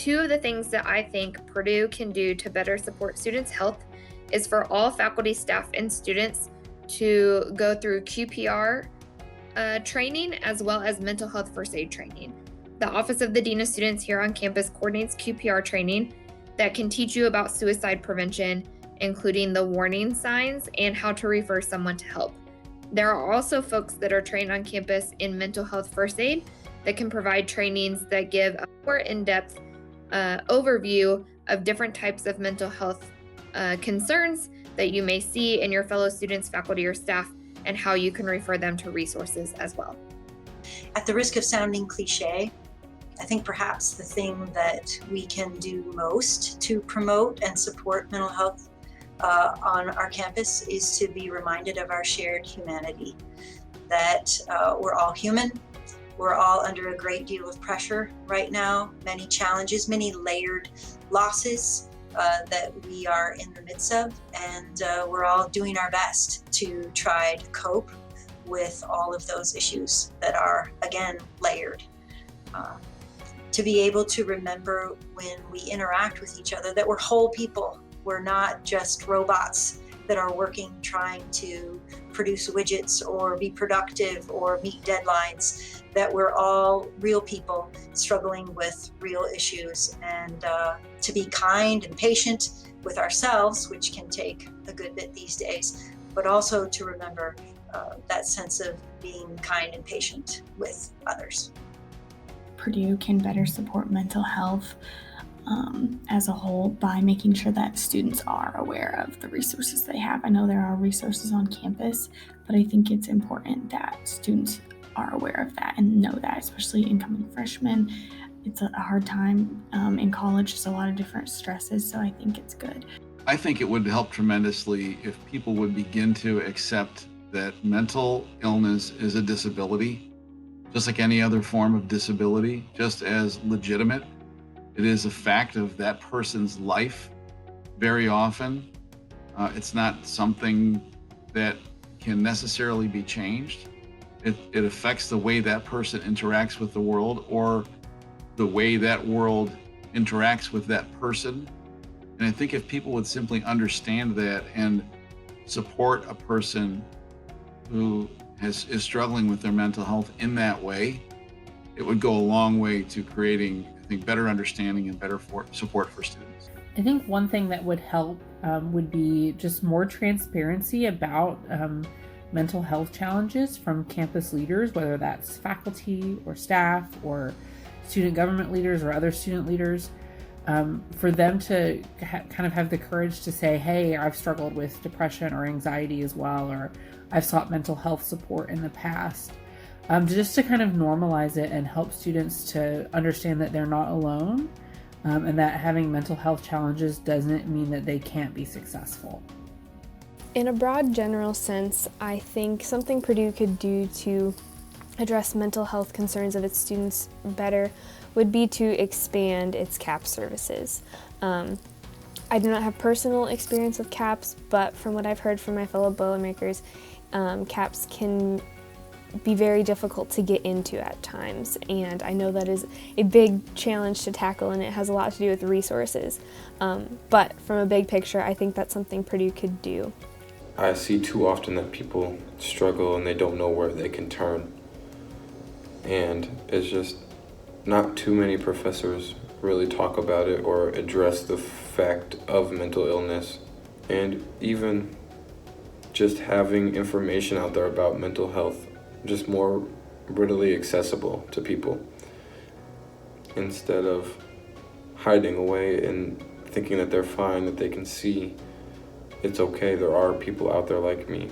two of the things that I think Purdue can do to better support students' health is for all faculty, staff, and students to go through QPR training as well as mental health first aid training. The Office of the Dean of Students here on campus coordinates QPR training that can teach you about suicide prevention, including the warning signs and how to refer someone to help. There are also folks that are trained on campus in mental health first aid that can provide trainings that give a more in-depth overview of different types of mental health concerns that you may see in your fellow students, faculty, or staff, and how you can refer them to resources as well. At the risk of sounding cliche, I think perhaps the thing that we can do most to promote and support mental health on our campus is to be reminded of our shared humanity, that we're all human. We're all under a great deal of pressure right now, many challenges, many layered losses that we are in the midst of, and we're all doing our best to try to cope with all of those issues that are, again, layered. To be able to remember when we interact with each other that we're whole people. We're not just robots that are working trying to produce widgets or be productive or meet deadlines, that we're all real people struggling with real issues, and to be kind and patient with ourselves, which can take a good bit these days, but also to remember that sense of being kind and patient with others. Purdue can better support mental health as a whole by making sure that students are aware of the resources they have. I know there are resources on campus, but I think it's important that students are aware of that and know that, especially incoming freshmen. It's a hard time in college, there's a lot of different stresses, so I think it's good. I think it would help tremendously if people would begin to accept that mental illness is a disability, just like any other form of disability, just as legitimate. It is a fact of that person's life. Very often, it's not something that can necessarily be changed. It affects the way that person interacts with the world, or the way that world interacts with that person. And I think if people would simply understand that and support a person who is struggling with their mental health in that way, it would go a long way to creating, I think, better understanding and better support for students. I think one thing that would help would be just more transparency about mental health challenges from campus leaders, whether that's faculty or staff or student government leaders or other student leaders, for them to kind of have the courage to say, hey, I've struggled with depression or anxiety as well, or I've sought mental health support in the past. Just to kind of normalize it and help students to understand that they're not alone, and that having mental health challenges doesn't mean that they can't be successful. In a broad general sense, I think something Purdue could do to address mental health concerns of its students better would be to expand its CAPS services. I do not have personal experience with CAPS, but from what I've heard from my fellow Boilermakers, CAPS can be very difficult to get into at times, and I know that is a big challenge to tackle, and it has a lot to do with resources. But from a big picture, I think that's something Purdue could do. I see too often that people struggle and they don't know where they can turn. And it's just not too many professors really talk about it or address the fact of mental illness. And even just having information out there about mental health just more readily accessible to people, instead of hiding away and thinking that they're fine, that they can see it's okay, there are people out there like me.